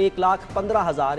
1,15,000,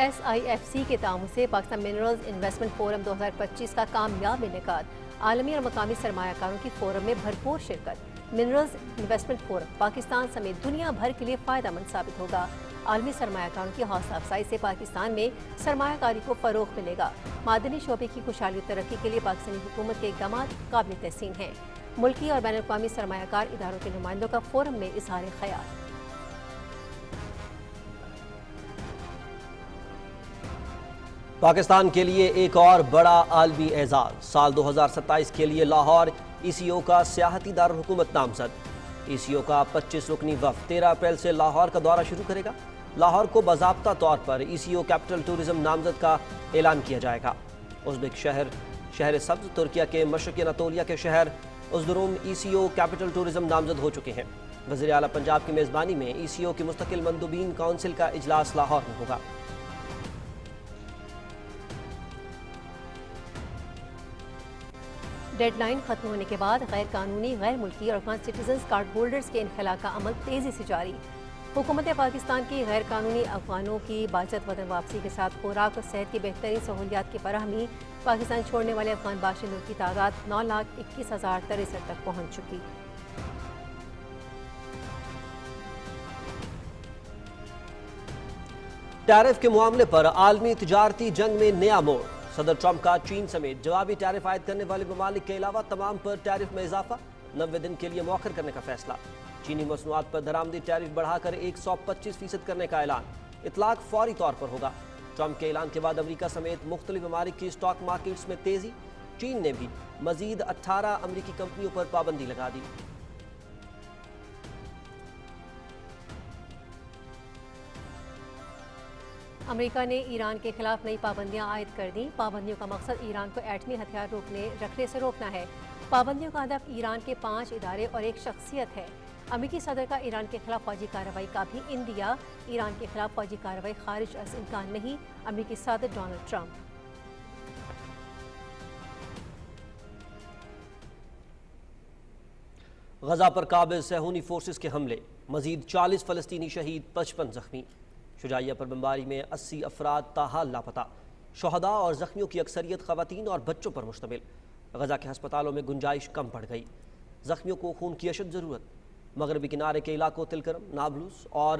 SIFC کے تعاون سے پاکستان منرلز انویسٹمنٹ فورم 2025 کا کامیاب انعقاد، عالمی اور مقامی سرمایہ کاروں کی فورم میں بھرپور شرکت۔ منرلز انویسٹمنٹ فورم پاکستان سمیت دنیا بھر کے لیے فائدہ مند ثابت ہوگا۔ عالمی سرمایہ کاروں کی حوصلہ افزائی سے پاکستان میں سرمایہ کاری کو فروغ ملے گا۔ معدنی شعبے کی خوشحالی و ترقی کے لیے پاکستانی حکومت کے اقدامات قابل تحسین ہیں۔ ملکی اور بین الاقوامی سرمایہ کار اداروں کے نمائندوں کا فورم میں اظہار خیال۔ پاکستان کے لیے ایک اور بڑا عالمی اعزاز، سال 2027 کے لیے لاہور ECO کا سیاحتی دارالحکومت نامزد۔ ECO کا 25 رکنی وفد 13 اپریل سے لاہور کا دورہ شروع کرے گا۔ لاہور کو باضابطہ طور پر ECO کیپٹل ٹورزم نامزد کا اعلان کیا جائے گا۔ ازبک شہر سبز، ترکیہ کے مشرقی اناطولیہ کے شہر ازدروم ECO کیپٹل ٹورزم نامزد ہو چکے ہیں۔ وزیر اعلیٰ پنجاب کی میزبانی میں ECO کی مستقل مندوبین کونسل کا اجلاس لاہور میں ہوگا۔ ڈیڈ لائن ختم ہونے کے بعد غیر قانونی، غیر ملکی اور افغان سٹیزنز کارڈ ہولڈرز کے انخلاء کا عمل تیزی سے جاری۔ حکومت پاکستان کی غیر قانونی افغانوں کی باعزت وطن واپسی کے ساتھ خوراک اور صحت کی بہترین سہولیات کی فراہمی، پاکستان چھوڑنے والے افغان باشندوں کی تعداد 9,21,063 تک پہنچ چکی۔ ٹیرف کے معاملے پر عالمی تجارتی جنگ میں نیا موڑ، صدر ٹرمپ کا چین سمیت جوابی ٹیرف عائد کرنے والے ممالک کے علاوہ تمام پر ٹیرف میں اضافہ، 90 دن کے لیے مؤخر کرنے کا فیصلہ۔ چینی مصنوعات پر درآمدی ٹیرف بڑھا کر 125% کرنے کا اعلان، اطلاق فوری طور پر ہوگا۔ ٹرمپ کے اعلان کے بعد امریکہ سمیت مختلف ممالک کی اسٹاک مارکیٹس میں تیزی، چین نے بھی مزید 18 امریکی کمپنیوں پر پابندی لگا دی۔ امریکہ نے ایران کے خلاف نئی پابندیاں عائد کر دیں۔ پابندیوں کا مقصد ایران کو ایٹمی ہتھیار رکھنے سے روکنا ہے۔ پابندیوں کا ہدف ایران کے 5 ادارے اور ایک شخصیت ہے۔ امریکی صدر کا ایران کے خلاف فوجی کارروائی کا بھی اندیہ، ایران کے خلاف فوجی کارروائی خارج از امکان نہیں، امریکی صدر ڈونلڈ ٹرمپ۔ غزہ پر قابض صہیونی فورسز کے حملے، مزید 40 فلسطینی شہید، 55 زخمی۔ شجاعیہ پر بمباری میں 80 افراد تاحال لاپتہ، شہداء اور زخمیوں کی اکثریت خواتین اور بچوں پر مشتمل۔ غزہ کے ہسپتالوں میں گنجائش کم پڑ گئی، زخمیوں کو خون کی اشد ضرورت۔ مغربی کنارے کے علاقوں تلکرم، نابلس اور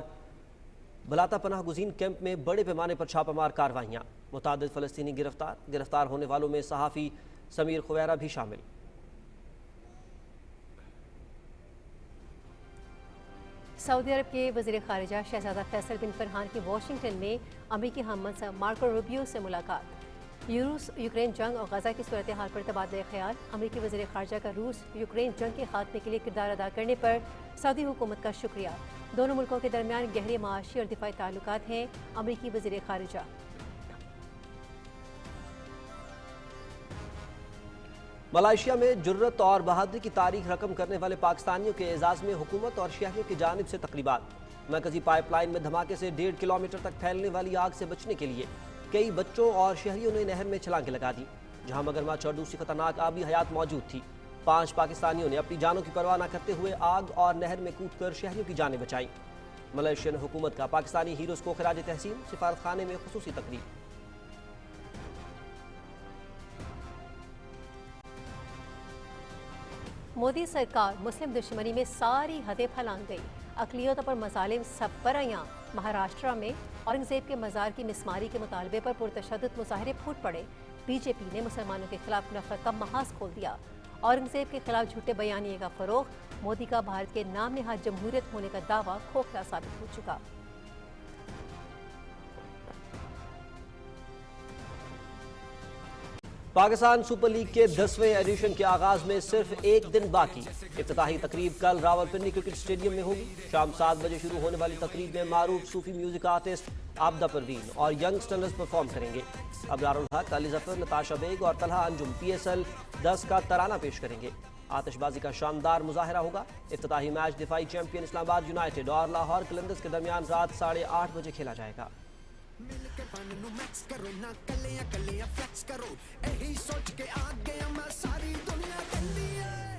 بلاتا پناہ گزین کیمپ میں بڑے پیمانے پر چھاپہ مار کارروائیاں، متعدد فلسطینی گرفتار ہونے والوں میں صحافی سمیر خویرہ بھی شامل۔ سعودی عرب کے وزیر خارجہ شہزادہ فیصل بن فرحان کی واشنگٹن میں امریکی ہم منصب مارکو روبیو سے ملاقات۔ روس یوکرین جنگ اور غزہ کی صورتحال پر تبادلہ خیال۔ امریکی وزیر خارجہ کا روس یوکرین جنگ کے خاتمے کے لیے کردار ادا کرنے پر سعودی حکومت کا شکریہ۔ دونوں ملکوں کے درمیان گہرے معاشی اور دفاعی تعلقات ہیں، امریکی وزیر خارجہ۔ ملائیشیا میں جرت اور بہادری کی تاریخ رقم کرنے والے پاکستانیوں کے اعزاز میں حکومت اور شہریوں کی جانب سے تقریبات۔ مرکزی پائپ لائن میں دھماکے سے 1.5 کلومیٹر تک پھیلنے والی آگ سے بچنے کے لیے کئی بچوں اور شہریوں نے نہر میں چھلانگیں لگا دی، جہاں مگرمچھ اور دوسری خطرناک آبی حیات موجود تھی۔ 5 پاکستانیوں نے اپنی جانوں کی پرواہ نہ کرتے ہوئے آگ اور نہر میں کود کر شہریوں کی جانیں بچائیں۔ ملائیشین حکومت کا پاکستانی ہیروز کو خراج تحسین، سفارت خانے میں خصوصی تقریب۔ مودی سرکار مسلم دشمنی میں ساری حدیں پھلانگ گئی، اقلیتوں پر مظالم سب پر عیاں۔ مہاراشٹرا میں اورنگزیب کے مزار کی مسماری کے مطالبے پر پرتشدد مظاہرے پھوٹ پڑے۔ بی جے پی نے مسلمانوں کے خلاف نفرت کا محاذ کھول دیا۔ اورنگزیب کے خلاف جھوٹے بیانیے کا فروغ، مودی کا بھارت کے نام نہاد جمہوریت ہونے کا دعویٰ کھوکھلا ثابت ہو چکا۔ پاکستان سپر لیگ کے 10ویں ایڈیشن کے آغاز میں صرف ایک دن باقی۔ افتتاحی تقریب کل راولپنڈی کرکٹ اسٹیڈیم میں ہوگی۔ شام 7 بجے شروع ہونے والی تقریب میں معروف صوفی میوزک آرٹسٹ عابدہ پروین اور ینگسٹرز پرفارم کریں گے۔ ابرار الحق، علی ظفر، نتاشا بیگ اور طلحہ انجم PSL 10 کا ترانہ پیش کریں گے۔ آتش بازی کا شاندار مظاہرہ ہوگا۔ افتتاحی میچ دفاعی چیمپئن اسلام آباد یونائیٹڈ اور لاہور قلندرز کے درمیان رات 8:30 بجے کھیلا جائے گا۔ مل کے فن نو میکس کرو نہ کلیاں کلیاں فلیکس کرو، یہی سوچ کے آ گیا میں ساری دنیا کہندی ہے۔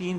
3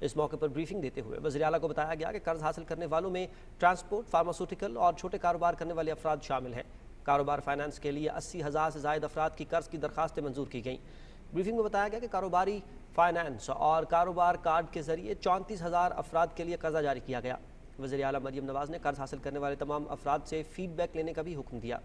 اس موقع پر بریفنگ دیتے ہوئے وزیر اعلیٰ کو بتایا گیا کہ قرض حاصل کرنے والوں میں ٹرانسپورٹ، فارماسوٹیکل اور چھوٹے کاروبار کرنے والے افراد شامل ہیں۔ کاروبار فائنانس کے لیے 80,000 سے زائد افراد کی قرض کی درخواستیں منظور کی گئیں۔ بریفنگ میں بتایا گیا کہ کاروباری فائنانس اور کاروبار کارڈ کے ذریعے 34,000 افراد کے لیے قرضہ جاری کیا گیا۔ وزیر اعلیٰ مریم نواز نے قرض حاصل کرنے والے تمام افراد سے فیڈ بیک لینے کا بھی حکم دیا۔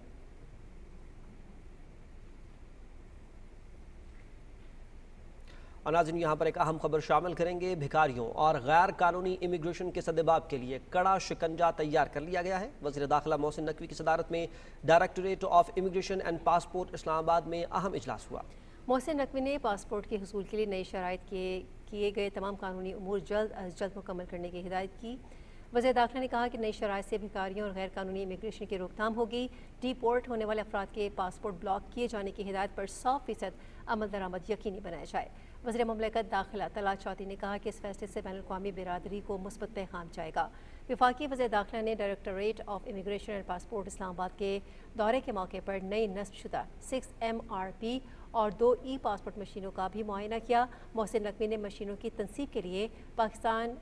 اور ناظرین، یہاں پر ایک اہم خبر شامل کریں گے۔ بھکاریوں اور غیر قانونی امیگریشن کے سدباب کے لیے کڑا شکنجہ تیار کر لیا گیا ہے۔ وزیر داخلہ محسن نقوی کی صدارت میں directorate of immigration and passport Islamabad میں اہم اجلاس ہوا۔ محسن نقوی نے پاسپورٹ کے حصول کے لیے نئی شرائط کیے گئے تمام قانونی امور جلد از جلد مکمل کرنے کی ہدایت کی۔ وزیر داخلہ نے کہا کہ نئی شرائط سے بھکاریوں اور غیر قانونی امیگریشن کی روک تھام ہوگی۔ ڈی پورٹ ہونے والے افراد کے پاسپورٹ بلاک کیے جانے کی ہدایت پر 100% عمل درآمد یقینی بنایا جائے۔ وزیر مملکت داخلہ طلعت چودھری نے کہا کہ اس فیصلے سے بین الاقوامی برادری کو مثبت پیغام جائے گا۔ وفاقی وزیر داخلہ نے directorate of immigration and passport Islamabad کے دورے کے موقع پر نئی نصب شدہ 6 MRP اور 2 ای پاسپورٹ مشینوں کا بھی معائنہ کیا۔ محسن نقوی نے مشینوں کی تنصیب کے لیے پاکستان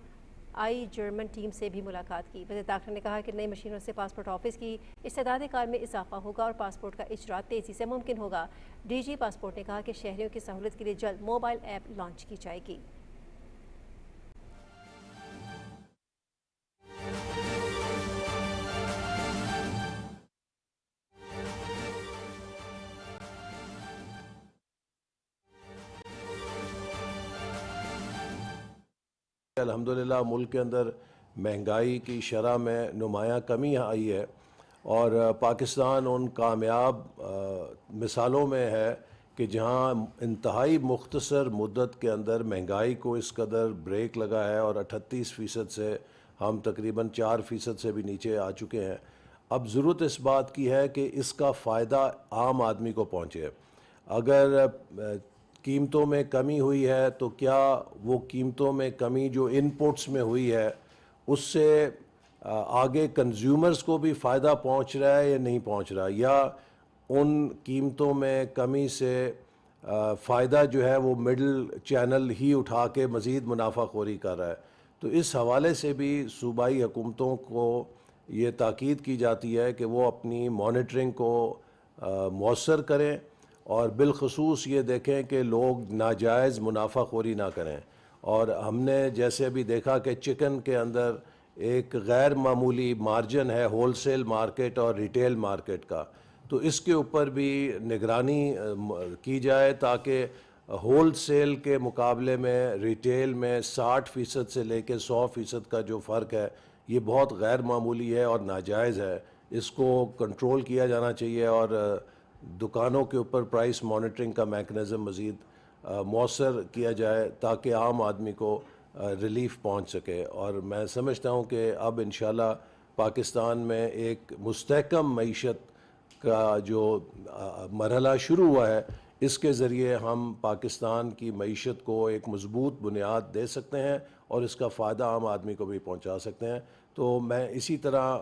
جرمن ٹیم سے بھی ملاقات کی۔ وزیر داخلہ نے کہا کہ نئی مشینوں سے پاسپورٹ آفس کی استعداد کار میں اضافہ ہوگا اور پاسپورٹ کا اجرا تیزی سے ممکن ہوگا۔ ڈی جی پاسپورٹ نے کہا کہ شہریوں کی سہولت کے لیے جلد موبائل ایپ لانچ کی جائے گی۔ الحمدللہ ملک کے اندر مہنگائی کی شرح میں نمایاں کمی آئی ہے اور پاکستان ان کامیاب مثالوں میں ہے کہ جہاں انتہائی مختصر مدت کے اندر مہنگائی کو اس قدر بریک لگا ہے اور 38% سے ہم تقریباً 4% سے بھی نیچے آ چکے ہیں۔ اب ضرورت اس بات کی ہے کہ اس کا فائدہ عام آدمی کو پہنچے۔ اگر قیمتوں میں کمی ہوئی ہے تو کیا وہ قیمتوں میں کمی جو ان پٹس میں ہوئی ہے اس سے آگے کنزیومرز کو بھی فائدہ پہنچ رہا ہے یا نہیں پہنچ رہا، یا ان قیمتوں میں کمی سے فائدہ جو ہے وہ مڈل چینل ہی اٹھا کے مزید منافع خوری کر رہا ہے۔ تو اس حوالے سے بھی صوبائی حکومتوں کو یہ تاکید کی جاتی ہے کہ وہ اپنی مانیٹرنگ کو مؤثر کریں اور بالخصوص یہ دیکھیں کہ لوگ ناجائز منافع خوری نہ کریں۔ اور ہم نے جیسے ابھی دیکھا کہ چکن کے اندر ایک غیر معمولی مارجن ہے ہول سیل مارکیٹ اور ریٹیل مارکیٹ کا، تو اس کے اوپر بھی نگرانی کی جائے تاکہ ہول سیل کے مقابلے میں ریٹیل میں 60% سے لے کے 100% کا جو فرق ہے یہ بہت غیر معمولی ہے اور ناجائز ہے۔ اس کو کنٹرول کیا جانا چاہیے اور دکانوں کے اوپر پرائس مانیٹرنگ کا میکنزم مزید مؤثر کیا جائے تاکہ عام آدمی کو ریلیف پہنچ سکے۔ اور میں سمجھتا ہوں کہ اب انشاءاللہ پاکستان میں ایک مستحکم معیشت کا جو مرحلہ شروع ہوا ہے، اس کے ذریعے ہم پاکستان کی معیشت کو ایک مضبوط بنیاد دے سکتے ہیں اور اس کا فائدہ عام آدمی کو بھی پہنچا سکتے ہیں۔ تو میں اسی طرح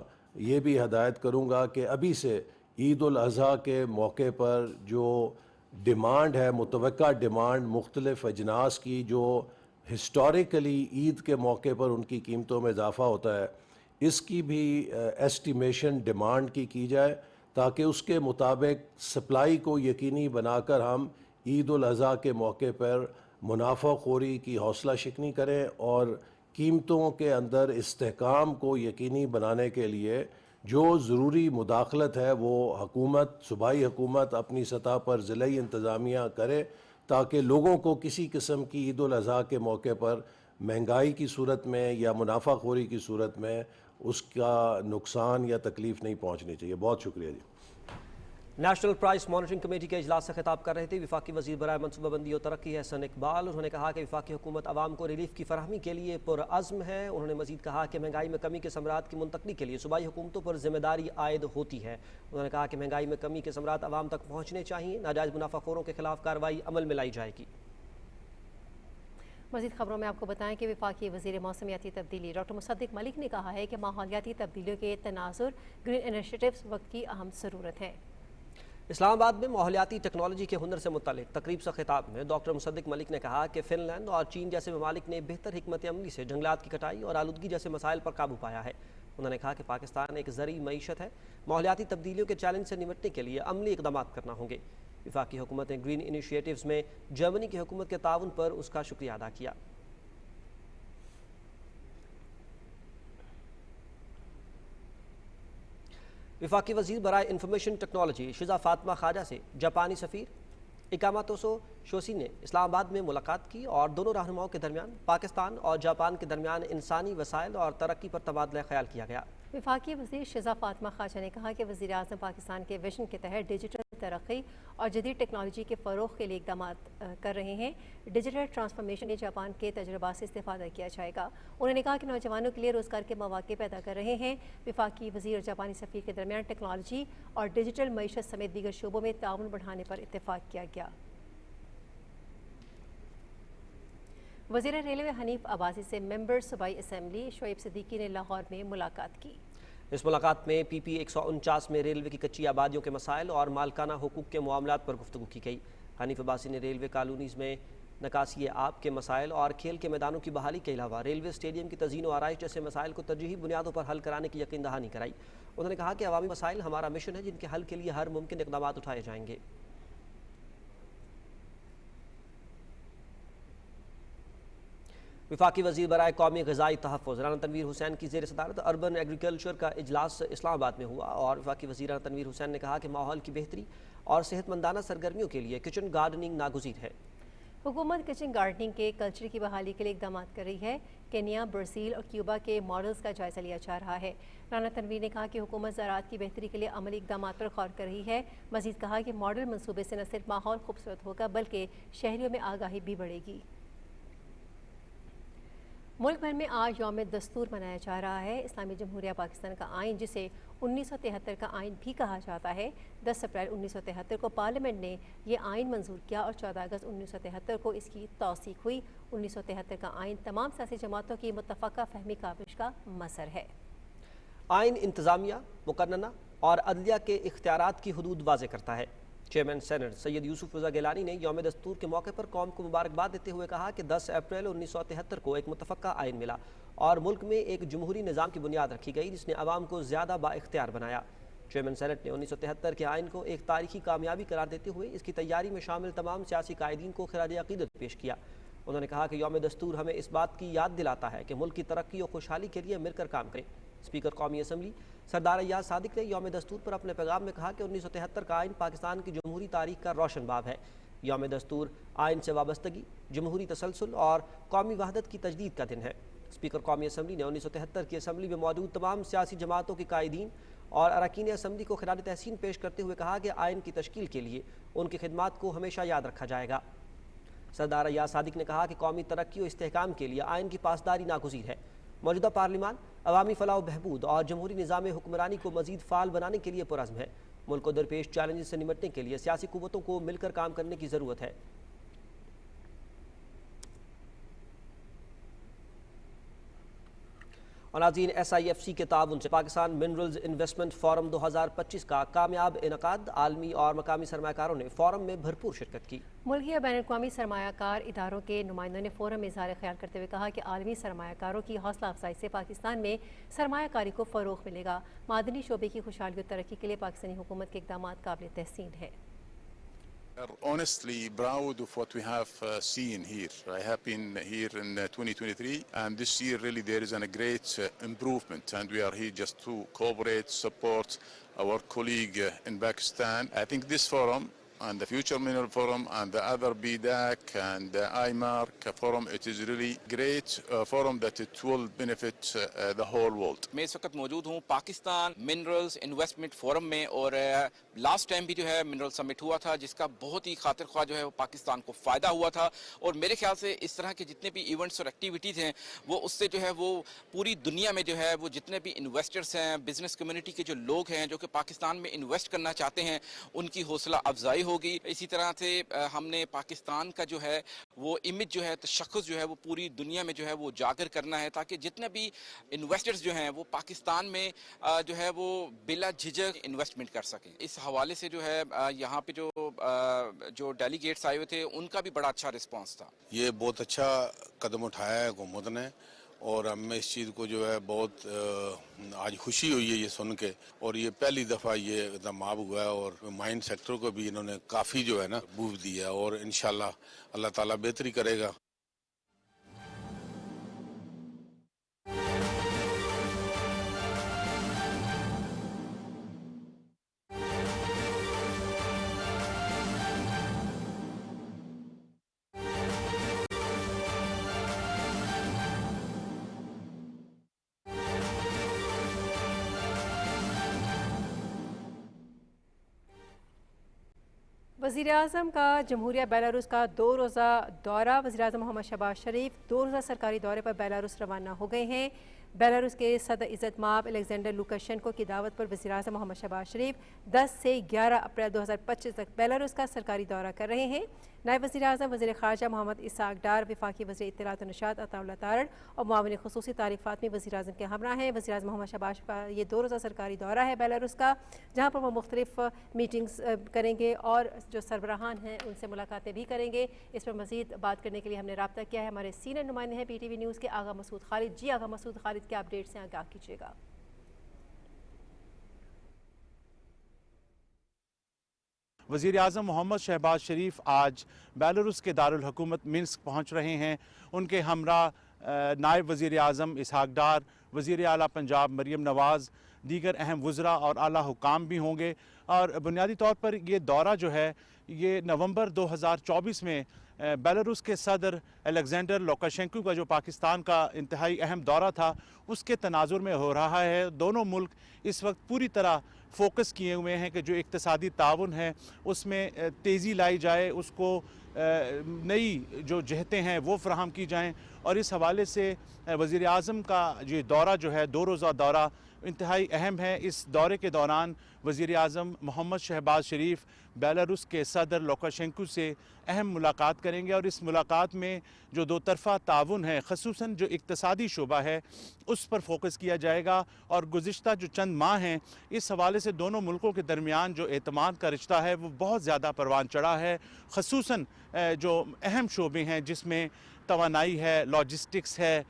یہ بھی ہدایت کروں گا کہ ابھی سے عید الاضحیٰ کے موقع پر جو ڈیمانڈ ہے، متوقع ڈیمانڈ مختلف اجناس کی جو ہسٹوریکلی عید کے موقع پر ان کی قیمتوں میں اضافہ ہوتا ہے، اس کی بھی ایسٹیمیشن ڈیمانڈ کی جائے تاکہ اس کے مطابق سپلائی کو یقینی بنا کر ہم عید الاضحیٰ کے موقع پر منافع خوری کی حوصلہ شکنی کریں اور قیمتوں کے اندر استحکام کو یقینی بنانے کے لیے جو ضروری مداخلت ہے وہ حکومت، صوبائی حکومت اپنی سطح پر ضلعی انتظامیہ کرے تاکہ لوگوں کو کسی قسم کی عید الاضحیٰ کے موقع پر مہنگائی کی صورت میں یا منافع خوری کی صورت میں اس کا نقصان یا تکلیف نہیں پہنچنی چاہیے۔ بہت شکریہ جی۔ نیشنل پرائس مانیٹرنگ کمیٹی کے اجلاس سے خطاب کر رہے تھے وفاقی وزیر برائے منصوبہ بندی و ترقی احسن اقبال۔ انہوں نے کہا کہ وفاقی حکومت عوام کو ریلیف کی فراہمی کے لیے پرعزم ہے۔ انہوں نے مزید کہا کہ مہنگائی میں کمی کے ثمرات کی منتقلی کے لیے صوبائی حکومتوں پر ذمہ داری عائد ہوتی ہے۔ انہوں نے کہا کہ مہنگائی میں کمی کے ثمرات عوام تک پہنچنے چاہیے، ناجائز منافع خوروں کے خلاف کارروائی عمل میں لائی جائے گی۔ مزید خبروں میں آپ کو بتائیں کہ وفاقی وزیر موسمیاتی تبدیلی ڈاکٹر مصدق ملک نے کہا ہے کہ ماحولیاتی تبدیلیوں کے تناظر گرین انیشیٹوز وقت کی اہم ضرورت ہے۔ اسلام آباد میں ماحولیاتی ٹیکنالوجی کے ہنر سے متعلق تقریب سے خطاب میں ڈاکٹر مصدق ملک نے کہا کہ فن لینڈ اور چین جیسے ممالک نے بہتر حکمت عملی سے جنگلات کی کٹائی اور آلودگی جیسے مسائل پر قابو پایا ہے۔ انہوں نے کہا کہ پاکستان ایک زرعی معیشت ہے، ماحولیاتی تبدیلیوں کے چیلنج سے نمٹنے کے لیے عملی اقدامات کرنا ہوں گے۔ وفاقی حکومت نے گرین انیشیٹوز میں جرمنی کی حکومت کے تعاون پر اس کا شکریہ ادا کیا۔ وفاقی وزیر برائے انفارمیشن ٹیکنالوجی شزا فاطمہ خواجہ سے جاپانی سفیر اکاماتوسو شوسی نے اسلام آباد میں ملاقات کی اور دونوں رہنماؤں کے درمیان پاکستان اور جاپان کے درمیان انسانی وسائل اور ترقی پر تبادلہ خیال کیا گیا۔ وفاقی وزیر شزا فاطمہ خواجہ نے کہا کہ وزیر اعظم پاکستان کے ویژن کے تحت ڈیجیٹل ترقی اور جدید ٹیکنالوجی کے فروغ کے لیے اقدامات کر رہے ہیں۔ ڈیجیٹل ٹرانسفارمیشن میں جاپان کے تجربات سے استفادہ کیا جائے گا۔ انہوں نے کہا کہ نوجوانوں کے لیے روزگار کے مواقع پیدا کر رہے ہیں۔ وفاقی وزیر اور جاپانی سفیر کے درمیان ٹیکنالوجی اور ڈیجیٹل معیشت سمیت دیگر شعبوں میں تعاون بڑھانے پر اتفاق کیا گیا۔ وزیر ریلوے حنیف عباسی سے ممبر صوبائی اسمبلی شعیب صدیقی نے لاہور میں ملاقات کی۔ اس ملاقات میں پی پی 149 میں ریلوے کی کچی آبادیوں کے مسائل اور مالکانہ حقوق کے معاملات پر گفتگو کی گئی۔ حنیف عباسی نے ریلوے کالونیز میں نکاسی آب کے مسائل اور کھیل کے میدانوں کی بحالی کے علاوہ ریلوے اسٹیڈیم کی تزئین و آرائش جیسے مسائل کو ترجیحی بنیادوں پر حل کرانے کی یقین دہانی کرائی۔ انہوں نے کہا کہ عوامی مسائل ہمارا مشن ہے جن کے حل کے لیے ہر ممکن اقدامات اٹھائے جائیں گے۔ وفاقی وزیر برائے قومی غذائی تحفظ رانا تنویر حسین کی زیر صدارت اربن ایگریکلچر کا اجلاس اسلام آباد میں ہوا اور وفاقی وزیر رانا تنویر حسین نے کہا کہ ماحول کی بہتری اور صحت مندانہ سرگرمیوں کے لیے کچن گارڈننگ ناگزیر ہے۔ حکومت کچن گارڈننگ کے کلچر کی بحالی کے لیے اقدامات کر رہی ہے۔ کینیا، برازیل اور کیوبا کے ماڈلز کا جائزہ لیا جا رہا ہے۔ رانا تنویر نے کہا کہ حکومت زراعت کی بہتری کے لیے عملی اقدامات پر غور کر رہی ہے۔ مزید کہا کہ ماڈل منصوبے سے نہ صرف ماحول خوبصورت ہوگا بلکہ شہریوں میں آگاہی بھی بڑھے گی۔ ملک بھر میں آج یوم دستور منایا جا رہا ہے۔ اسلامی جمہوریہ پاکستان کا آئین جسے 1973 کا آئین بھی کہا جاتا ہے، 10 اپریل 1973 کو پارلیمنٹ نے یہ آئین منظور کیا اور 14 اگست 1973 کو اس کی توثیق ہوئی۔ 1973 کا آئین تمام سیاسی جماعتوں کی متفقہ فہمی کاوش کا مظہر ہے۔ آئین انتظامیہ، مقننہ اور عدلیہ کے اختیارات کی حدود واضح کرتا ہے۔ چیئرمین سینٹ سید یوسف رضا گیلانی نے یوم دستور کے موقع پر قوم کو مبارکباد دیتے ہوئے کہا کہ 10 اپریل 1973 کو ایک متفقہ آئین ملا اور ملک میں ایک جمہوری نظام کی بنیاد رکھی گئی جس نے عوام کو زیادہ با اختیار بنایا۔ چیئرمین سینٹ نے 1973 کے آئین کو ایک تاریخی کامیابی قرار دیتے ہوئے اس کی تیاری میں شامل تمام سیاسی قائدین کو خراج عقیدت پیش کیا۔ انہوں نے کہا کہ یوم دستور ہمیں اس بات کی یاد دلاتا ہے کہ ملک کی ترقی اور خوشحالی کے لیے مل کر کام کریں۔ اسپیکر قومی اسمبلی سردار ایاز صادق نے یوم دستور پر اپنے پیغام میں کہا کہ 1973 کا آئین پاکستان کی جمہوری تاریخ کا روشن باب ہے۔ یوم دستور آئین سے وابستگی، جمہوری تسلسل اور قومی وحدت کی تجدید کا دن ہے۔ اسپیکر قومی اسمبلی نے 1973 کی اسمبلی میں موجود تمام سیاسی جماعتوں کے قائدین اور اراکین اسمبلی کو خراج تحسین پیش کرتے ہوئے کہا کہ آئین کی تشکیل کے لیے ان کی خدمات کو ہمیشہ یاد رکھا جائے گا۔ سردار ایاز صادق نے کہا کہ قومی ترقی و استحکام کے لیے آئین کی پاسداری ناگزیر ہے۔ موجودہ پارلیمان عوامی فلاح و بہبود اور جمہوری نظام حکمرانی کو مزید فعال بنانے کے لیے پرعزم ہے۔ ملک کو درپیش چیلنجز سے نمٹنے کے لیے سیاسی قوتوں کو مل کر کام کرنے کی ضرورت ہے۔ اور ناظرین، SIFC کے تعاون سے پاکستان منرلز انویسٹمنٹ فورم 2025 کا کامیاب انعقاد۔ عالمی اور مقامی سرمایہ کاروں نے فورم میں بھرپور شرکت کی۔ ملکی اور بین الاقوامی سرمایہ کار اداروں کے نمائندوں نے فورم میں اظہار خیال کرتے ہوئے کہا کہ عالمی سرمایہ کاروں کی حوصلہ افزائی سے پاکستان میں سرمایہ کاری کو فروغ ملے گا۔ معدنی شعبے کی خوشحالی اور ترقی کے لیے پاکستانی حکومت کے اقدامات قابل تحسین ہیں۔ Honestly proud of what we have seen here. I have been here in 2023 and this year really there is a great improvement and we are here just to cooperate, support our colleague in Pakistan. I think this forum and the Future Mineral Forum and the other BDAC and the IMARC forum, it is really great forum that it will benefit the whole world. میں اس وقت موجود ہوں Pakistan minerals investment forum میں اور last time بھی جو ہے mineral سمٹ ہوا تھا جس کا بہت ہی خاطر خواہ جو ہے وہ پاکستان کو فائدہ ہوا تھا اور میرے خیال سے اس طرح کے جتنے بھی ایونٹس اور ایکٹیویٹیز ہیں وہ اس سے جو ہے وہ پوری دنیا میں جو ہے وہ جتنے بھی انویسٹرز ہیں بزنس کمیونٹی کے جو لوگ ہیں جو کہ پاکستان میں انویسٹ کرنا چاہتے ہیں ان کی حوصلہ افزائی ہوگی. اسی طرح سے ہم نے پاکستان کا جو ہے وہ امیج جو ہے تشخص جو ہے وہ پوری دنیا میں جو ہے وہ اجاگر کرنا ہے تاکہ جتنے بھی انویسٹرز جو ہیں وہ پاکستان میں جو ہے وہ بلا جھجک انویسٹمنٹ کر سکیں. اس حوالے سے جو ہے یہاں پہ جو ڈیلیگیٹس آئے ہوئے تھے ان کا بھی بڑا اچھا رسپانس تھا. یہ بہت اچھا قدم اٹھایا ہے حکومت نے اور ہمیں اس چیز کو جو ہے بہت آج خوشی ہوئی ہے یہ سن کے اور یہ پہلی دفعہ یہ اقدامات ہوا ہے اور مائن سیکٹر کو بھی انہوں نے کافی جو ہے نا بوسٹ دیا اور انشاءاللہ اللہ تعالیٰ بہتری کرے گا. وزیراعظم کا جمہوریہ بیلاروس کا 2 روزہ دورہ. وزیراعظم محمد شہباز شریف 2 روزہ سرکاری دورے پر بیلاروس روانہ ہو گئے ہیں. بیلاروس کے صدر عزت مآب الیگزینڈر لوکاشینکو کی دعوت پر وزیراعظم محمد شہباز شریف 10 سے 11 اپریل 2025 تک بیلاروس کا سرکاری دورہ کر رہے ہیں. نائب وزیراعظم وزیر خارجہ محمد اسحاق ڈار، وفاقی وزیر اطلاعات و نشریات عطا اللہ تارڑ اور معاون خصوصی طارق فاطمی وزیراعظم کے ہمراہ ہیں. وزیراعظم محمد شہباز کا یہ 2 روزہ سرکاری دورہ ہے بیلاروس کا، جہاں پر وہ مختلف میٹنگز کریں گے اور جو سربراہان ہیں ان سے ملاقاتیں بھی کریں گے. اس پر مزید بات کرنے کے لیے ہم نے رابطہ کیا ہے. ہمارے سینئر نمائندے ہیں پی ٹی وی نیوز کے آغا مسعود خالد. جی آغا مسعود خالد، کیا اپڈیٹ سے آگاہ کیجیے گا. وزیر اعظم محمد شہباز شریف آج بیلاروس کے دارالحکومت منسک پہنچ رہے ہیں. ان کے ہمراہ نائب وزیر اعظم اسحاق ڈار، وزیر اعلیٰ پنجاب مریم نواز، دیگر اہم وزراء اور اعلیٰ حکام بھی ہوں گے. اور بنیادی طور پر یہ دورہ جو ہے یہ نومبر 2024 میں بیلاروس کے صدر الیگزینڈر لوکاشینکو کا جو پاکستان کا انتہائی اہم دورہ تھا اس کے تناظر میں ہو رہا ہے. دونوں ملک اس وقت پوری طرح فوکس کیے ہوئے ہیں کہ جو اقتصادی تعاون ہے اس میں تیزی لائی جائے، اس کو نئی جو جہتیں ہیں وہ فراہم کی جائیں. اور اس حوالے سے وزیر اعظم کا یہ دورہ جو ہے 2 روزہ دورہ انتہائی اہم ہے. اس دورے کے دوران وزیر اعظم محمد شہباز شریف بیلاروس کے صدر لوکاشینکو سے اہم ملاقات کریں گے اور اس ملاقات میں جو 2 طرفہ تعاون ہے خصوصاً جو اقتصادی شعبہ ہے اس پر فوکس کیا جائے گا. اور گزشتہ جو چند ماہ ہیں اس حوالے سے دونوں ملکوں کے درمیان جو اعتماد کا رشتہ ہے وہ بہت زیادہ پروان چڑھا ہے. خصوصاً جو اہم شعبے ہیں جس میں توانائی ہے، لاجسٹکس ہے،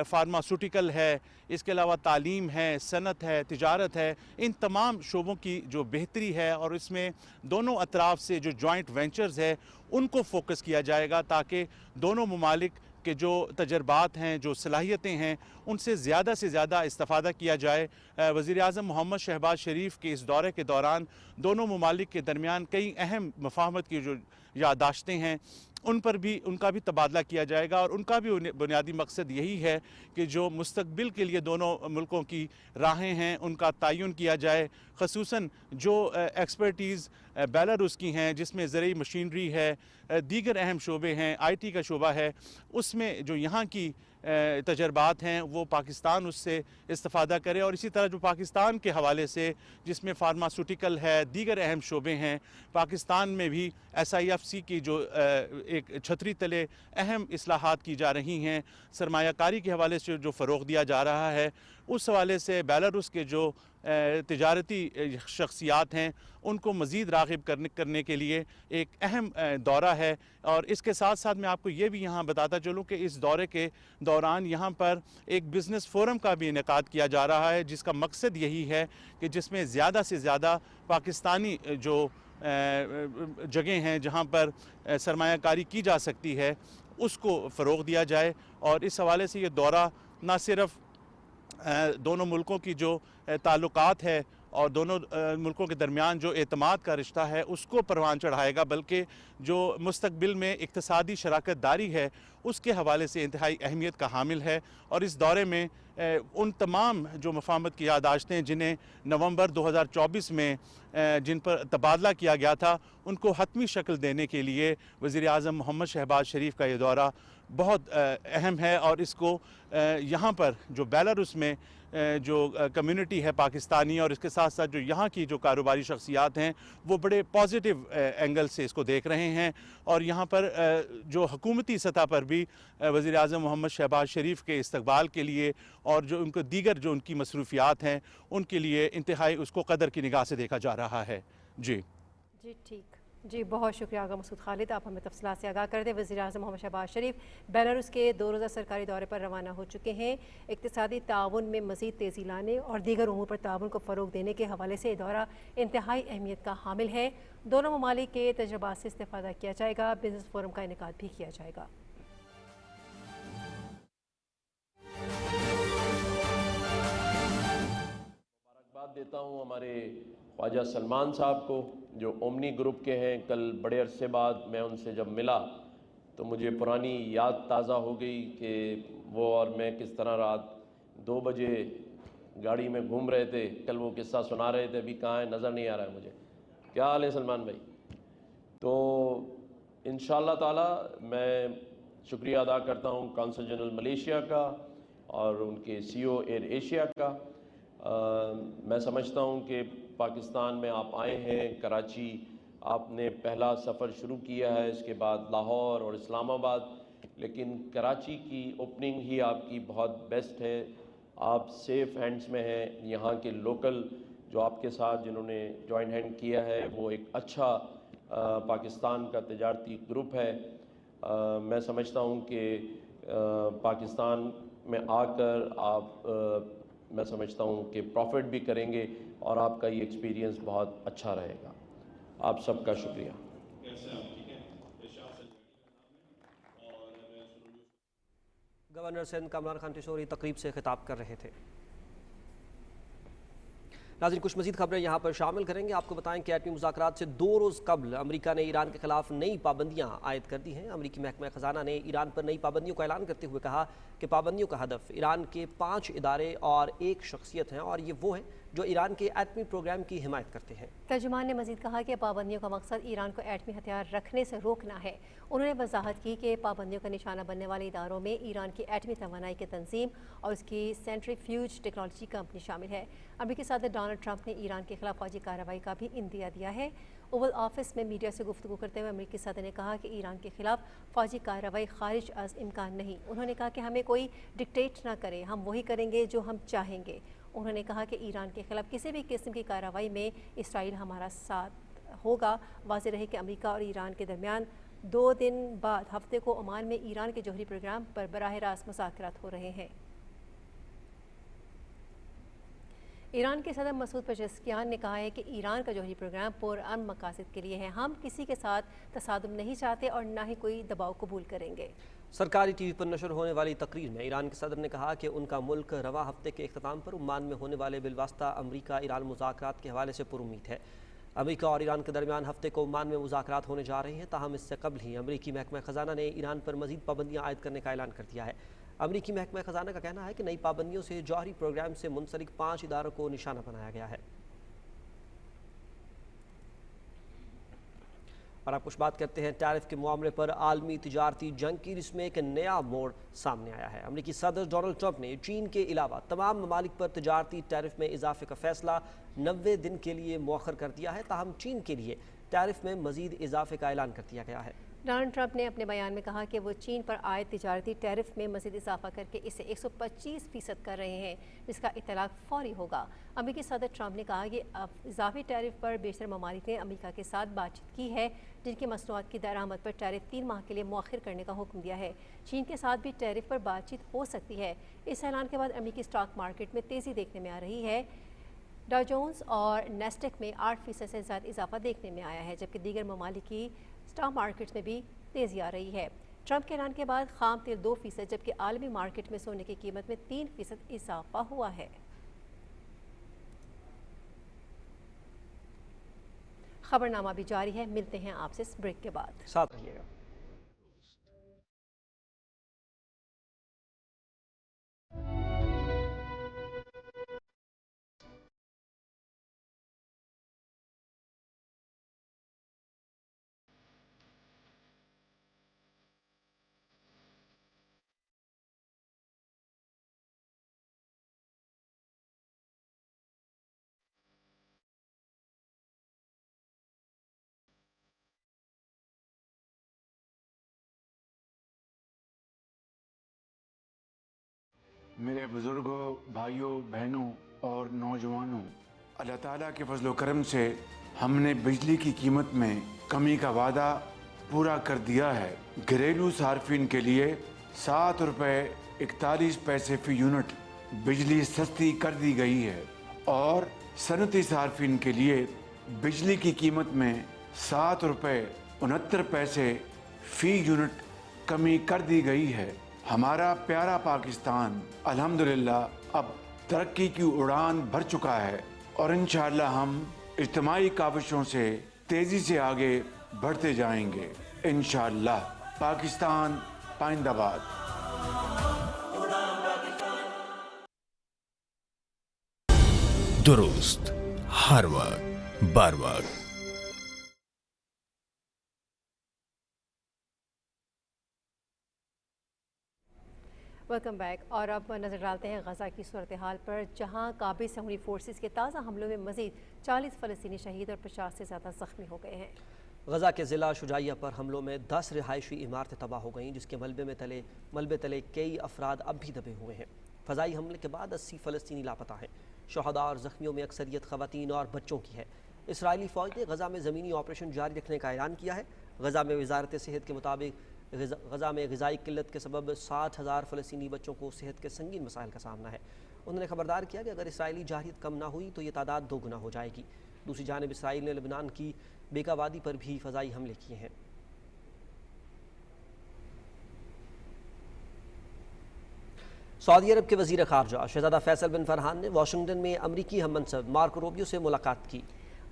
فارماسوٹیکل ہے، اس کے علاوہ تعلیم ہے، صنعت ہے، تجارت ہے، ان تمام شعبوں کی جو بہتری ہے اور اس میں دونوں اطراف سے جو جوائنٹ وینچرز ہے ان کو فوکس کیا جائے گا تاکہ دونوں ممالک کے جو تجربات ہیں، جو صلاحیتیں ہیں ان سے زیادہ استفادہ کیا جائے. وزیر اعظم محمد شہباز شریف کے اس دورے کے دوران دونوں ممالک کے درمیان کئی اہم مفاہمت کی جو یادداشتیں ہیں ان کا بھی تبادلہ کیا جائے گا. اور ان کا بھی بنیادی مقصد یہی ہے کہ جو مستقبل کے لیے دونوں ملکوں کی راہیں ہیں ان کا تعین کیا جائے. خصوصاً جو ایکسپرٹیز بیلاروس کی ہیں جس میں زرعی مشینری ہے، دیگر اہم شعبے ہیں، آئی ٹی کا شعبہ ہے، اس میں جو یہاں کی تجربات ہیں وہ پاکستان اس سے استفادہ کرے. اور اسی طرح جو پاکستان کے حوالے سے جس میں فارماسوٹیکل ہے، دیگر اہم شعبے ہیں، پاکستان میں بھی SIFC کی جو ایک چھتری تلے اہم اصلاحات کی جا رہی ہیں، سرمایہ کاری کے حوالے سے جو فروغ دیا جا رہا ہے اس حوالے سے بیلاروس کے جو تجارتی شخصیات ہیں ان کو مزید راغب کرنے کے لیے ایک اہم دورہ ہے. اور اس کے ساتھ ساتھ میں آپ کو یہ بھی یہاں بتاتا چلوں کہ اس دورے کے دوران یہاں پر ایک بزنس فورم کا بھی انعقاد کیا جا رہا ہے جس کا مقصد یہی ہے کہ جس میں زیادہ سے زیادہ پاکستانی جو جگہیں ہیں جہاں پر سرمایہ کاری کی جا سکتی ہے اس کو فروغ دیا جائے. اور اس حوالے سے یہ دورہ نہ صرف دونوں ملکوں کی جو تعلقات ہے اور دونوں ملکوں کے درمیان جو اعتماد کا رشتہ ہے اس کو پروان چڑھائے گا بلکہ جو مستقبل میں اقتصادی شراکت داری ہے اس کے حوالے سے انتہائی اہمیت کا حامل ہے. اور اس دورے میں ان تمام جو مفاہمت کی یادداشتیں جنہیں نومبر 2024 میں جن پر تبادلہ کیا گیا تھا ان کو حتمی شکل دینے کے لیے وزیر اعظم محمد شہباز شریف کا یہ دورہ بہت اہم ہے، اور اس کو یہاں پر جو بیلاروس میں جو کمیونٹی ہے پاکستانی، اور اس کے ساتھ ساتھ جو یہاں کی جو کاروباری شخصیات ہیں وہ بڑے پازیٹیو اینگل سے اس کو دیکھ رہے ہیں، اور یہاں پر جو حکومتی سطح پر بھی وزیر اعظم محمد شہباز شریف کے استقبال کے لیے اور جو ان کو دیگر جو ان کی مصروفیات ہیں ان کے لیے انتہائی اس کو قدر کی نگاہ سے دیکھا جا رہا ہے۔ جی ٹھیک جی، بہت شکریہ آغا مسعود خالد، آپ ہمیں تفصیلات سے آگاہ کر دیں۔ وزیر اعظم محمد شہباز شریف بیلاروس کے 2 روزہ سرکاری دورے پر روانہ ہو چکے ہیں۔ اقتصادی تعاون میں مزید تیزی لانے اور دیگر امور پر تعاون کو فروغ دینے کے حوالے سے یہ دورہ انتہائی اہمیت کا حامل ہے۔ دونوں ممالک کے تجربات سے استفادہ کیا جائے گا، بزنس فورم کا انعقاد بھی کیا جائے گا۔ مبارکباد دیتا ہوں ہمارے خواجہ سلمان صاحب کو جو اومنی گروپ کے ہیں۔ کل بڑے عرصے بعد میں ان سے جب ملا تو مجھے پرانی یاد تازہ ہو گئی کہ وہ اور میں کس طرح رات 2 بجے گاڑی میں گھوم رہے تھے۔ کل وہ قصہ سنا رہے تھے، ابھی کہاں ہے نظر نہیں آ رہا ہے مجھے۔ کیا حال ہے سلمان بھائی؟ تو انشاءاللہ تعالی میں شکریہ ادا کرتا ہوں کونسل جنرل ملیشیا کا اور ان کے سی او ایئر ایشیا کا۔ میں سمجھتا ہوں کہ پاکستان میں آپ آئے ہیں، کراچی آپ نے پہلا سفر شروع کیا ہے، اس کے بعد لاہور اور اسلام آباد، لیکن کراچی کی اوپننگ ہی آپ کی بہت بیسٹ ہے۔ آپ سیف ہینڈز میں ہیں۔ یہاں کے لوکل جو آپ کے ساتھ جنہوں نے جوائن ہینڈ کیا ہے وہ ایک اچھا پاکستان کا تجارتی گروپ ہے۔ میں سمجھتا ہوں کہ پاکستان میں آ کر آپ میں سمجھتا ہوں کہ پروفٹ بھی کریں گے اور آپ کا یہ ایکسپیرینس بہت اچھا رہے گا۔ آپ سب کا شکریہ۔ گورنر سندھ کامران خان ٹشوری تقریب سے خطاب کر رہے تھے۔ ناظرین کچھ مزید خبریں یہاں پر شامل کریں گے۔ آپ کو بتائیں کہ ایٹمی مذاکرات سے 2 روز قبل امریکہ نے ایران کے خلاف نئی پابندیاں عائد کر دی ہیں۔ امریکی محکمہ خزانہ نے ایران پر نئی پابندیوں کا اعلان کرتے ہوئے کہا کہ پابندیوں کا ہدف ایران کے 5 ادارے اور 1 شخصیت ہیں، اور یہ وہ ہیں جو ایران کے ایٹمی پروگرام کی حمایت کرتے ہیں۔ ترجمان نے مزید کہا کہ پابندیوں کا مقصد ایران کو ایٹمی ہتھیار رکھنے سے روکنا ہے۔ انہوں نے وضاحت کی کہ پابندیوں کا نشانہ بننے والے اداروں میں ایران کی ایٹمی توانائی کی تنظیم اور اس کی سینٹریفیوج ٹیکنالوجی کمپنی شامل ہے۔ امریکی صدر ڈونلڈ ٹرمپ نے ایران کے خلاف فوجی کارروائی کا بھی اندیا دیا ہے۔ اوول آفس میں میڈیا سے گفتگو کرتے ہوئے امریکی صدر نے کہا کہ ایران کے خلاف فوجی کارروائی خارج از امکان نہیں۔ انہوں نے کہا کہ ہمیں کوئی ڈکٹیٹ نہ کرے، ہم وہی کریں گے جو ہم چاہیں گے۔ انہوں نے کہا کہ ایران کے خلاف کسی بھی قسم کی کارروائی میں اسرائیل ہمارا ساتھ ہوگا۔ واضح رہے کہ امریکہ اور ایران کے درمیان 2 دن بعد ہفتے کو عمان میں ایران کے جوہری پروگرام پر براہ راست مذاکرات ہو رہے ہیں۔ ایران کے صدر مسعود پزشکیان نے کہا ہے کہ ایران کا جوہری پروگرام پرامن مقاصد کے لیے ہے۔ ہم کسی کے ساتھ تصادم نہیں چاہتے اور نہ ہی کوئی دباؤ قبول کریں گے۔ سرکاری ٹی وی پر نشر ہونے والی تقریر میں ایران کے صدر نے کہا کہ ان کا ملک رواں ہفتے کے اختتام پر عمان میں ہونے والے بالواسطہ امریکہ ایران مذاکرات کے حوالے سے پرامید ہے۔ امریکہ اور ایران کے درمیان ہفتے کو عمان میں مذاکرات ہونے جا رہے ہیں، تاہم اس سے قبل ہی امریکی محکمہ خزانہ نے ایران پر مزید پابندیاں عائد کرنے کا اعلان کر دیا ہے۔ امریکی محکمہ خزانہ کا کہنا ہے کہ نئی پابندیوں سے جوہری پروگرام سے منسلک 5 اداروں کو نشانہ بنایا گیا ہے۔ اور آپ کچھ بات کرتے ہیں ٹیرف کے معاملے پر عالمی تجارتی جنگ کی، جس میں ایک نیا موڑ سامنے آیا ہے۔ امریکی صدر ڈونلڈ ٹرمپ نے چین کے علاوہ تمام ممالک پر تجارتی ٹیرف میں اضافے کا فیصلہ 90 دن کے لیے مؤخر کر دیا ہے، تاہم چین کے لیے ٹیرف میں مزید اضافے کا اعلان کر دیا گیا ہے۔ ڈونلڈ ٹرمپ نے اپنے بیان میں کہا کہ وہ چین پر عائد تجارتی ٹیرف میں مزید اضافہ کر کے اسے 125% کر رہے ہیں، جس کا اطلاق فوری ہوگا۔ امریکی صدر ٹرمپ نے کہا کہ اضافی ٹیرف پر بیشتر ممالک نے امریکہ کے ساتھ بات چیت کی ہے، جن کی مصنوعات کی درآمد پر ٹیرف 3 ماہ کے لیے مؤخر کرنے کا حکم دیا ہے۔ چین کے ساتھ بھی ٹیرف پر بات چیت ہو سکتی ہے۔ اس اعلان کے بعد امریکی اسٹاک مارکیٹ میں تیزی دیکھنے میں آ رہی ہے۔ ڈاؤ جونز اور نیسڈیک میں 8% سے زیادہ اضافہ دیکھنے میں آیا ہے، جبکہ دیگر ممالک کی اسٹاک مارکیٹ میں بھی تیزی آ رہی ہے۔ ٹرمپ کے اعلان کے بعد خام تیل 2%، جبکہ عالمی مارکیٹ میں سونے کی قیمت میں 3% اضافہ ہوا ہے۔ خبرنامہ بھی جاری ہے، ملتے ہیں آپ سے اس بریک کے بعد، ساتھ رہیے گا۔ میرے بزرگوں، بھائیوں، بہنوں اور نوجوانوں، اللہ تعالیٰ کے فضل و کرم سے ہم نے بجلی کی قیمت میں کمی کا وعدہ پورا کر دیا ہے۔ گھریلو صارفین کے لیے 7 روپے 41 پیسے فی یونٹ بجلی سستی کر دی گئی ہے اور صنعتی صارفین کے لیے بجلی کی قیمت میں 7 روپے 69 پیسے فی یونٹ کمی کر دی گئی ہے۔ ہمارا پیارا پاکستان الحمدللہ اب ترقی کی اڑان بھر چکا ہے اور انشاءاللہ ہم اجتماعی کاوشوں سے تیزی سے آگے بڑھتے جائیں گے انشاءاللہ۔ پاکستان پائندہ باد۔ درست ہر وقت بر وقت۔ Welcome back. اور اب نظر ڈالتے ہیں غزہ کی صورتحال پر، جہاں قابض سمری فورسز کے تازہ حملوں میں مزید 40 فلسطینی شہید اور 50 سے زیادہ زخمی ہو گئے ہیں۔ غزہ کے ضلع شجاعیہ پر حملوں میں 10 رہائشی عمارتیں تباہ ہو گئیں، جس کے ملبے تلے کئی افراد اب بھی دبے ہوئے ہیں۔ فضائی حملے کے بعد 80 فلسطینی لاپتہ ہیں۔ شہداء اور زخمیوں میں اکثریت خواتین اور بچوں کی ہے۔ اسرائیلی فوج نے غزہ میں زمینی آپریشن جاری رکھنے کا اعلان کیا ہے۔ غزہ میں وزارت صحت کے مطابق غزہ میں غذائی قلت کے سبب 60,000 فلسطینی بچوں کو صحت کے سنگین مسائل کا سامنا ہے۔ انہوں نے خبردار کیا کہ اگر اسرائیلی جارحیت کم نہ ہوئی تو یہ تعداد 2 گنا ہو جائے گی۔ دوسری جانب اسرائیل نے لبنان کی بیکا وادی پر بھی فضائی حملے کیے ہیں۔ سعودی عرب کے وزیر خارجہ شہزادہ فیصل بن فرحان نے واشنگٹن میں امریکی ہم منصب مارکو روبیو سے ملاقات کی۔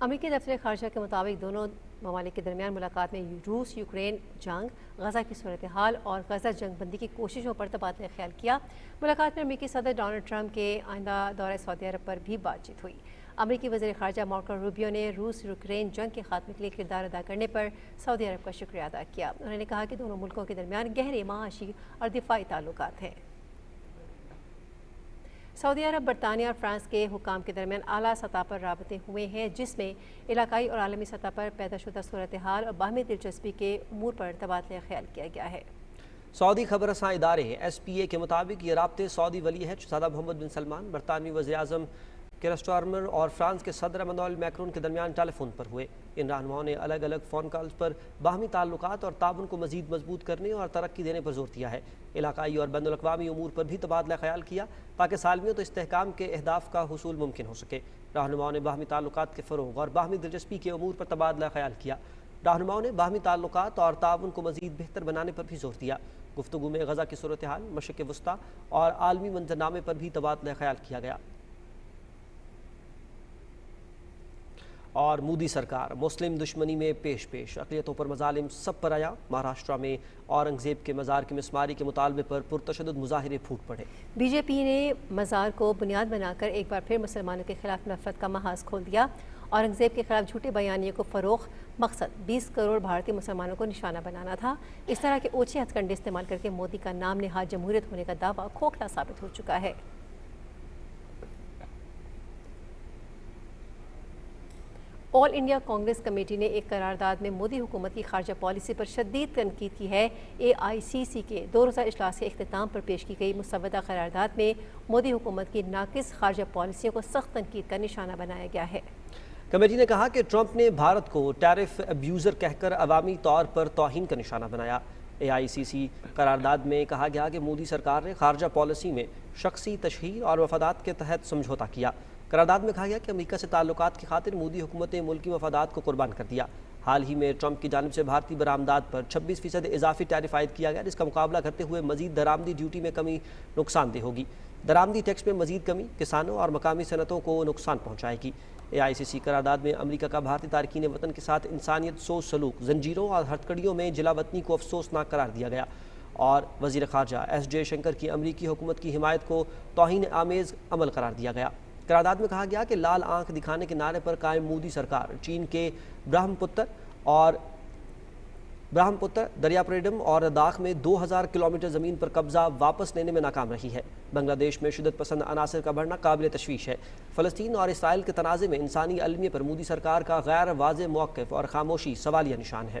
امریکی دفتر خارجہ کے مطابق دونوں ممالک کے درمیان ملاقات میں روس یوکرین جنگ، غزہ کی صورتحال اور غزہ جنگ بندی کی کوششوں پر تبادلہ خیال کیا۔ ملاقات میں امریکی صدر ڈونلڈ ٹرمپ کے آئندہ دورہ سعودی عرب پر بھی بات چیت ہوئی۔ امریکی وزیر خارجہ مارکو روبیو نے روس یوکرین جنگ کے خاتمے کے لیے کردار ادا کرنے پر سعودی عرب کا شکریہ ادا کیا۔ انہوں نے کہا کہ دونوں ملکوں کے درمیان گہرے معاشی اور دفاعی تعلقات ہیں۔ سعودی عرب، برطانیہ اور فرانس کے حکام کے درمیان اعلیٰ سطح پر رابطے ہوئے ہیں، جس میں علاقائی اور عالمی سطح پر پیدا شدہ صورتحال اور باہمی دلچسپی کے امور پر تبادلہ خیال کیا گیا ہے۔ سعودی خبر رساں ادارے SPA کے مطابق یہ رابطے سعودی ولی عہد شہزادہ محمد بن سلمان، برطانوی وزیر اعظم کیئر سٹارمر اور فرانس کے صدر ایمانوئل میکرون کے درمیان ٹیلی فون پر ہوئے۔ ان رہنماؤں نے الگ الگ فون کالز پر باہمی تعلقات اور تعاون کو مزید مضبوط کرنے اور ترقی دینے پر زور دیا ہے۔ علاقائی اور بین الاقوامی امور پر بھی تبادلہ خیال کیا تاکہ سالمیت و استحکام کے اہداف کا حصول ممکن ہو سکے۔ رہنماؤں نے باہمی تعلقات کے فروغ اور باہمی دلچسپی کے امور پر تبادلہ خیال کیا۔ رہنماؤں نے باہمی تعلقات اور تعاون کو مزید بہتر بنانے پر بھی زور دیا۔ گفتگو میں غزہ کی صورتحال، مشرق وسطیٰ اور عالمی منظرنامے پر بھی تبادلہ خیال کیا گیا۔ اور مودی سرکار مسلم دشمنی میں پیش اقلیتوں پر مظالم سب پر آیا۔ مہاراشٹرا میں اورنگزیب کے مزار کی مسماری کے مطالبے پر پرتشدد مظاہرے پھوٹ پڑے۔ بی جے پی نے مزار کو بنیاد بنا کر ایک بار پھر مسلمانوں کے خلاف نفرت کا محاذ کھول دیا۔ اورنگزیب کے خلاف جھوٹے بیانیے کو فروغ، مقصد 20 کروڑ بھارتی مسلمانوں کو نشانہ بنانا تھا۔ اس طرح کے اوچھے ہتھ کنڈے استعمال کر کے مودی کا نام نہاد جمہوریت ہونے کا دعویٰ کھوکھلا ثابت ہو چکا ہے۔ آل انڈیا کانگریس کمیٹی نے ایک قرارداد میں مودی حکومت کی خارجہ پالیسی پر شدید تنقید کی ہے۔ AICC کے 2 روزہ اجلاس کے اختتام پر پیش کی گئی مسودہ قرارداد میں مودی حکومت کی ناقص خارجہ پالیسیوں کو سخت تنقید کا نشانہ بنایا گیا ہے۔ کمیٹی نے کہا کہ ٹرمپ نے بھارت کو ٹیرف ابیوزر کہہ کر عوامی طور پر توہین کا نشانہ بنایا۔ AICC قرارداد میں کہا گیا کہ مودی سرکار نے خارجہ پالیسی میں شخصی تشہیر اور مفادات کے تحت سمجھوتہ کیا۔ قرارداد میں کہا گیا کہ امریکہ سے تعلقات کی خاطر مودی حکومت نے ملکی مفادات کو قربان کر دیا۔ حال ہی میں ٹرمپ کی جانب سے بھارتی برآمدات پر 26% اضافی ٹیرف عائد کیا گیا، جس کا مقابلہ کرتے ہوئے مزید درآمدی ڈیوٹی میں کمی نقصان دہ ہوگی۔ درآمدی ٹیکس میں مزید کمی کسانوں اور مقامی صنعتوں کو نقصان پہنچائے گی۔ AICC قرارداد میں امریکہ کا بھارتی تارکین وطن کے ساتھ انسانیت سوز سلوک، زنجیروں اور ہتھکڑیوں میں جلا وطنی کو افسوسناک قرار دیا گیا، اور وزیر خارجہ S جے شنکر کی امریکی حکومت کی حمایت کو توہین آمیز عمل قرار دیا گیا۔ قرارداد میں کہا گیا کہ لال آنکھ دکھانے کے نعرے پر قائم مودی سرکار چین کے برہم پتر دریا پریڈم اور لداخ میں 2000 کلومیٹر زمین پر قبضہ واپس لینے میں ناکام رہی ہے۔ بنگلہ دیش میں شدت پسند عناصر کا بڑھنا قابل تشویش ہے۔ فلسطین اور اسرائیل کے تنازع میں انسانی المیہ پر مودی سرکار کا غیر واضح موقف اور خاموشی سوالیہ نشان ہے۔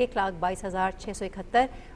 1,22,671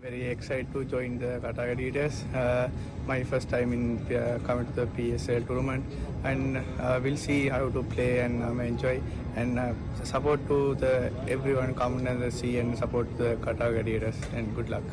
Very excited to join the Qatar Gladiators. My first time in coming to the PSL tournament, and we'll see how to play and enjoy and support to the everyone come and see and support the Qatar Gladiators and good luck.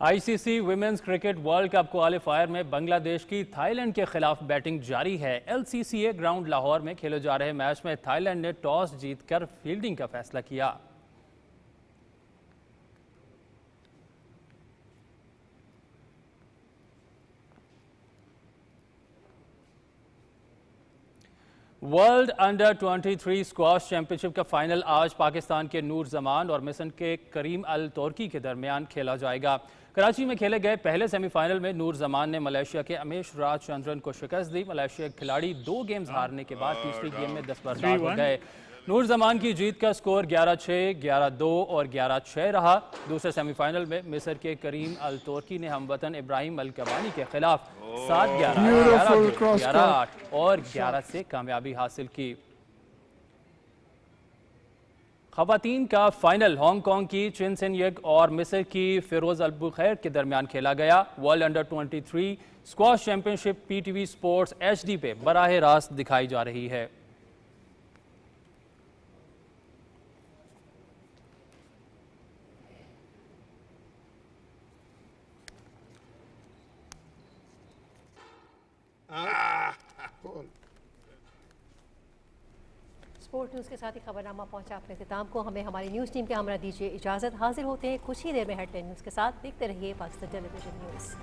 ICC women's cricket world cup qualifier میں بنگلہ دیش کی Thai land کے خلاف batting جاری ہے۔ LCCA ground Lahore میں کھیلے جا رہے میچ میں تھائی لینڈ نے ٹاس جیت کر فیلڈنگ کا فیصلہ کیا۔ ورلڈ انڈر 23 اسکواش چیمپئن شپ کا فائنل آج پاکستان کے نور زمان اور مصر کے کریم الترکی کے درمیان کھیلا جائے گا۔ کراچی میں کھیلے گئے پہلے سیمی فائنل میں نور زمان نے ملیشیا کے امیش راج چندرن کو شکست دی۔ ملیشیا کے کھلاڑی 2 گیمز ہارنے کے بعد تیسری گیم میں دستبردار ہو گئے۔ نور زمان کی جیت کا سکور 11-6، 11-2 اور 11-6 رہا۔ دوسرے سیمی فائنل میں مصر کے کریم الترکی نے ہم وطن ابراہیم الکوانی کے خلاف 7-11، 11-2، 11-8 اور 11 سے کامیابی حاصل کی۔ خواتین کا فائنل ہانگ کانگ کی چن سن یک اور مصر کی فیروز البخیر کے درمیان کھیلا گیا۔ ورلڈ انڈر 23 اسکواش چیمپئن شپ PTV سپورٹس HD پہ براہ راست دکھائی جا رہی ہے۔ سپورٹ نیوز کے ساتھ ہی خبرنامہ پہنچا اپنے اختتام کو۔ ہمیں ہماری نیوز ٹیم کے ہمراہ دیجیے اجازت۔ حاضر ہوتے ہیں کچھ ہی دیر میں ہیڈ لائن نیوز کے ساتھ۔ دیکھتے رہیے پاکستان ٹیلی ویژن نیوز۔